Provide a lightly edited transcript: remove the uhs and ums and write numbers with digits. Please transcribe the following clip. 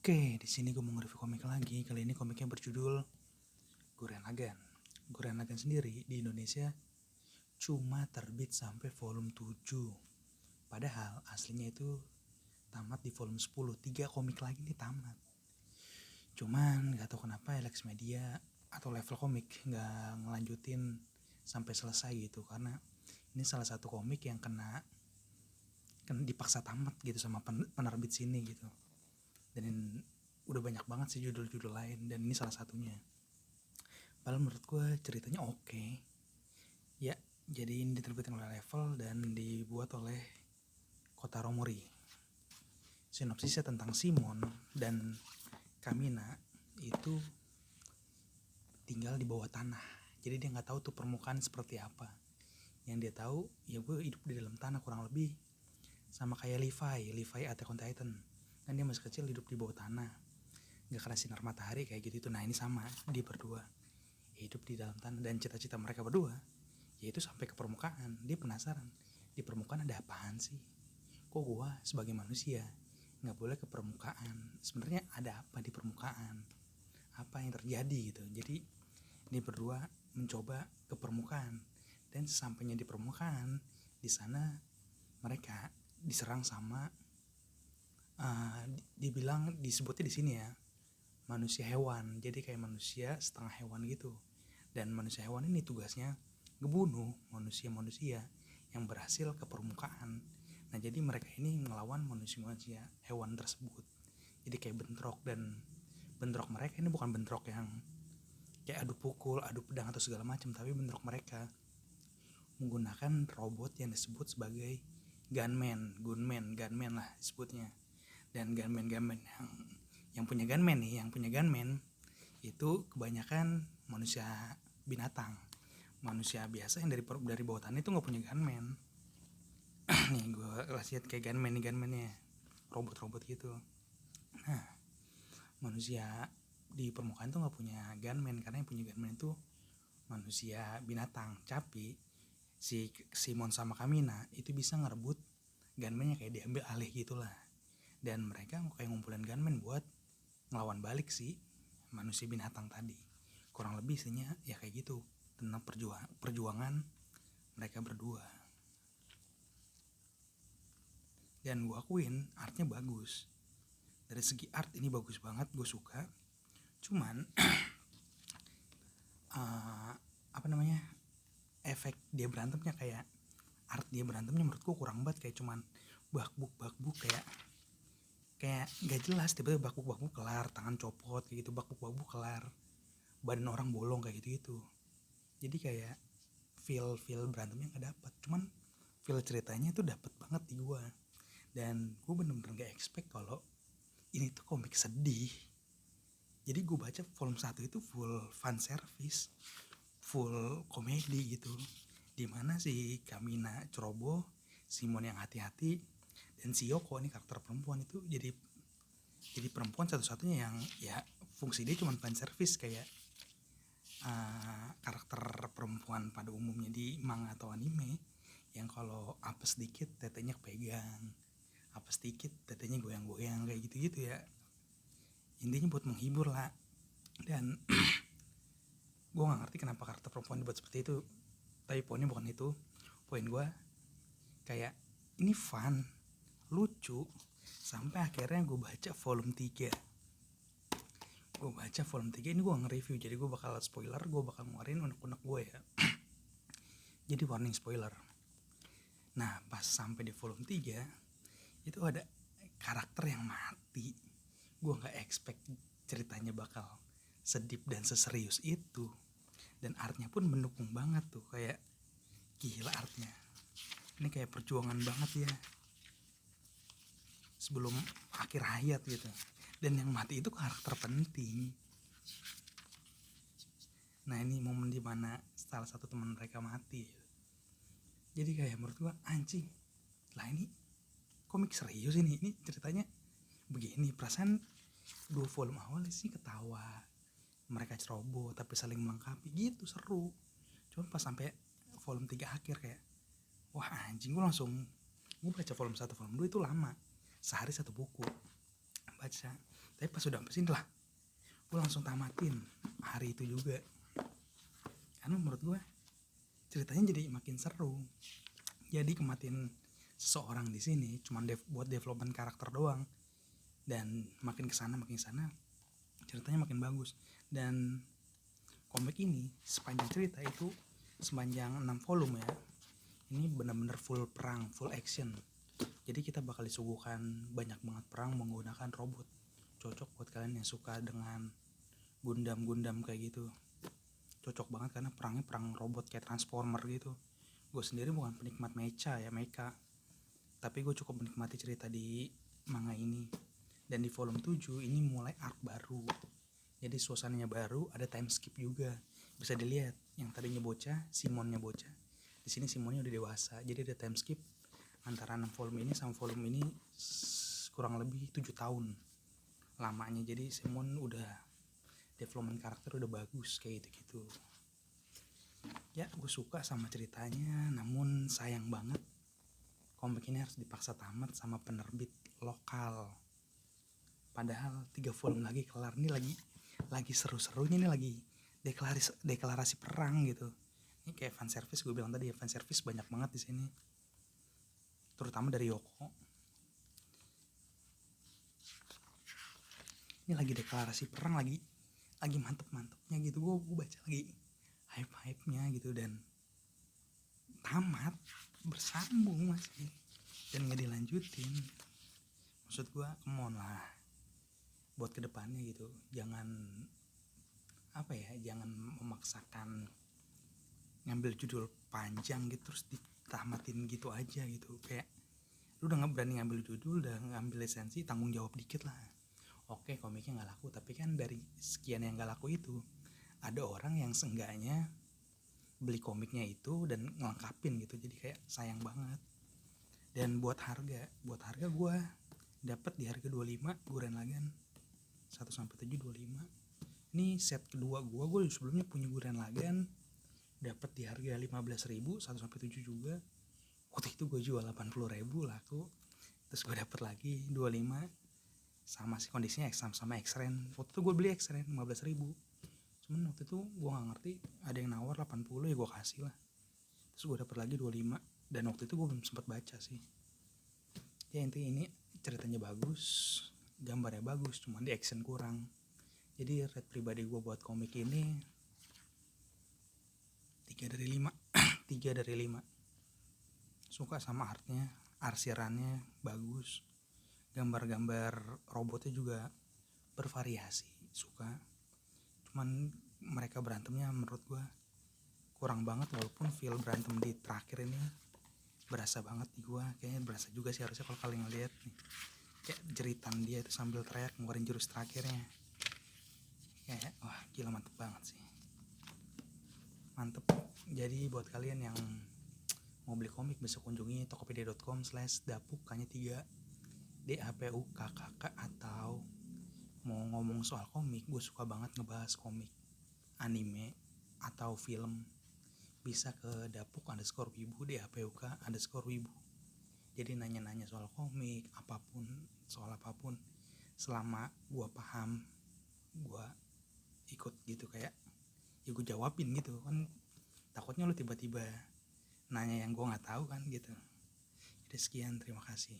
Oke, di sini gue mau nge-review komik lagi. Kali ini komiknya berjudul Gurren Lagann. Gurren Lagann sendiri di Indonesia cuma terbit sampai volume 7. Padahal aslinya itu tamat di volume 10. 3 komik lagi nih tamat. Cuman gak tahu kenapa Elex Media atau Level Komik gak ngelanjutin sampai selesai gitu. Karena ini salah satu komik yang kena dipaksa tamat gitu sama penerbit sini gitu. Dan udah banyak banget sih judul-judul lain, dan ini salah satunya. Padahal menurut gue ceritanya oke. Ya, jadi ini diterbitkan oleh Level dan dibuat oleh Kotaro Mori. Sinopsisnya tentang Simon dan Kamina itu tinggal di bawah tanah. Jadi dia nggak tahu tuh permukaan seperti apa. Yang dia tahu, ya gue hidup di dalam tanah kurang lebih sama kayak Levi Attack on Titan. Kan dia masih kecil hidup di bawah tanah, gak kena sinar matahari kayak gitu. Nah ini sama, dia berdua hidup di dalam tanah, dan cita-cita mereka berdua yaitu sampai ke permukaan. Dia penasaran, di permukaan ada apaan sih, kok gua sebagai manusia gak boleh ke permukaan, sebenarnya ada apa di permukaan, apa yang terjadi gitu. Jadi dia berdua mencoba ke permukaan, dan sesampainya di permukaan, di sana mereka diserang sama dibilang, disebutnya di sini ya, manusia hewan. Jadi kayak manusia setengah hewan gitu. Dan manusia hewan ini tugasnya ngebunuh manusia-manusia yang berhasil ke permukaan. Nah jadi mereka ini ngelawan manusia-manusia hewan tersebut. Jadi kayak bentrok, dan bentrok mereka ini bukan bentrok yang kayak adu pukul, adu pedang atau segala macam, tapi bentrok mereka menggunakan robot yang disebut sebagai gunman lah disebutnya. Dan gunman yang punya gunman itu kebanyakan manusia binatang. Manusia biasa yang dari bawah tanah itu nggak punya gunman. Nih gue lihat kayak gunmannya robot gitu. Nah manusia di permukaan tuh nggak punya gunman, karena yang punya gunman itu manusia binatang. Tapi si Simon sama Kamina itu bisa ngerebut gunmannya, kayak diambil alih gitulah. Dan mereka kayak ngumpulin gunman buat ngelawan balik sih manusia binatang tadi. Kurang lebih isinya ya kayak gitu, tentang perjuangan mereka berdua. Dan gue akuin artnya bagus. Dari segi art ini bagus banget, gue suka. Cuman efek dia berantemnya, kayak art dia berantemnya menurut gue kurang banget. Kayak cuman bakbuk kayak gak jelas. Tiba-tiba bakbuk kelar, tangan copot kayak gitu, bakbuk kelar, badan orang bolong kayak gitu. Jadi kayak feel berantemnya gak dapet. Cuman feel ceritanya itu dapet banget di gue. Dan gue bener-bener gak expect kalau ini tuh komik sedih. Jadi gue baca volume 1 itu full fan service, full komedi gitu. Dimana si Kamina ceroboh, Simon yang hati-hati, dan si Yoko ini karakter perempuan itu jadi perempuan satu-satunya yang ya fungsi dia cuma fan service, kayak karakter perempuan pada umumnya di manga atau anime, yang kalau apa sedikit tetenya pegang, apa sedikit tetenya goyang-goyang kayak gitu-gitu ya. Intinya buat menghibur lah. Dan gue gak ngerti kenapa karakter perempuan dibuat seperti itu, tapi poinnya bukan itu. Poin gue kayak ini fun, lucu, sampai akhirnya gue baca volume 3. Ini gue nge-review, jadi gue bakal spoiler, gue bakal ngeluarin unek-unek gue ya. Jadi warning spoiler. Nah pas sampai di volume 3 itu ada karakter yang mati. Gue gak expect ceritanya bakal sedip dan seserius itu. Dan artnya pun mendukung banget tuh, kayak gila artnya. Ini kayak perjuangan banget ya sebelum akhir hayat gitu. Dan yang mati itu karakter penting. Nah ini momen dimana salah satu teman mereka mati. Jadi kayak menurut gue anjing lah, ini komik serius ini ceritanya begini. Perasaan 2 volume awal sih ketawa, mereka ceroboh tapi saling melengkapi gitu, seru. Cuma pas sampai volume 3 akhir kayak wah anjing. Gue baca volume 1 volume 2 itu lama, sehari 1 buku baca baca. Tapi pas udah sampai sini lah, gue langsung tamatin hari itu juga. Karena menurut gue ceritanya jadi makin seru. Jadi kematian seseorang di sini cuma buat development karakter doang, dan makin kesana ceritanya makin bagus. Dan komik ini sepanjang cerita itu, sepanjang 6 volume ya, ini benar-benar full perang, full action. Jadi kita bakal disuguhkan banyak banget perang menggunakan robot. Cocok buat kalian yang suka dengan Gundam kayak gitu. Cocok banget karena perangnya perang robot kayak Transformer gitu. Gue sendiri bukan penikmat mecha, tapi gue cukup menikmati cerita di manga ini. Dan di volume 7 ini mulai arc baru. Jadi suasananya baru, ada time skip juga. Bisa dilihat yang tadinya bocah, Simonnya bocah. Di sini Simonnya udah dewasa. Jadi ada time skip antara 6 volume ini sama volume ini kurang lebih 7 tahun lamanya. Jadi Simon udah development karakter udah bagus kayak gitu-gitu. Ya, gue suka sama ceritanya, namun sayang banget komik ini harus dipaksa tamat sama penerbit lokal. Padahal 3 volume lagi kelar. Ini lagi seru-serunya, ini lagi deklarasi perang gitu. Ini kayak fan service, gue bilang tadi ya, fan service banyak banget di sini. Terutama dari Yoko. Ini lagi deklarasi perang, lagi mantep-mantepnya gitu. Gue baca lagi hype-hypenya gitu, dan tamat, bersambung masih, dan gak dilanjutin. Maksud gue, come on lah, buat kedepannya gitu, jangan memaksakan ngambil judul panjang gitu terus ditamatin gitu aja gitu. Kayak lu udah gak berani ngambil judul, udah ngambil lisensi, tanggung jawab dikit lah. Oke, komiknya gak laku, tapi kan dari sekian yang gak laku itu ada orang yang seenggaknya beli komiknya itu dan ngelengkapin gitu. Jadi kayak sayang banget. Dan buat harga gue dapat di harga 25 Gurren Lagann 1-7 25. Ini set kedua gue sebelumnya punya Gurren Lagann, dapat di harga 15.000 1-7 juga. Waktu itu gue jual 80.000 laku. Terus gue dapat lagi 25 sama sih kondisinya sama X-Ren. Waktu itu gue beli X-Ren 15.000. Cuman waktu itu gue gak ngerti, ada yang nawar 80, ya gue kasih lah. Terus gue dapat lagi 25, dan waktu itu gue belum sempat baca sih. Ya intinya ini ceritanya bagus, gambarnya bagus, cuman di action kurang. Jadi rate pribadi gue buat komik ini 3 dari 5. 3 dari 5. Suka sama artnya, arsirannya bagus. Gambar-gambar robotnya juga bervariasi, suka. Cuman mereka berantemnya menurut gue kurang banget, walaupun feel berantem di terakhir ini berasa banget di gue. Kayaknya berasa juga sih harusnya kalau kalian ngeliat nih, kayak jeritan dia itu sambil teriak ngeluarin jurus terakhirnya. Kayak wah gila, mantep banget sih, mantep. Jadi buat kalian yang mau beli komik bisa kunjungi tokopedia.com/dapuk hanya 3 DAPUKKK. Atau mau ngomong soal komik, gue suka banget ngebahas komik, anime, atau film, bisa ke dapuk_wibu, DAPUK_wibu. Jadi nanya-nanya soal komik, soal apapun, selama gue paham, gue ikut gitu, kayak ya gue jawabin gitu kan. Takutnya lu tiba-tiba nanya yang gue nggak tahu kan gitu. Jadi sekian, terima kasih.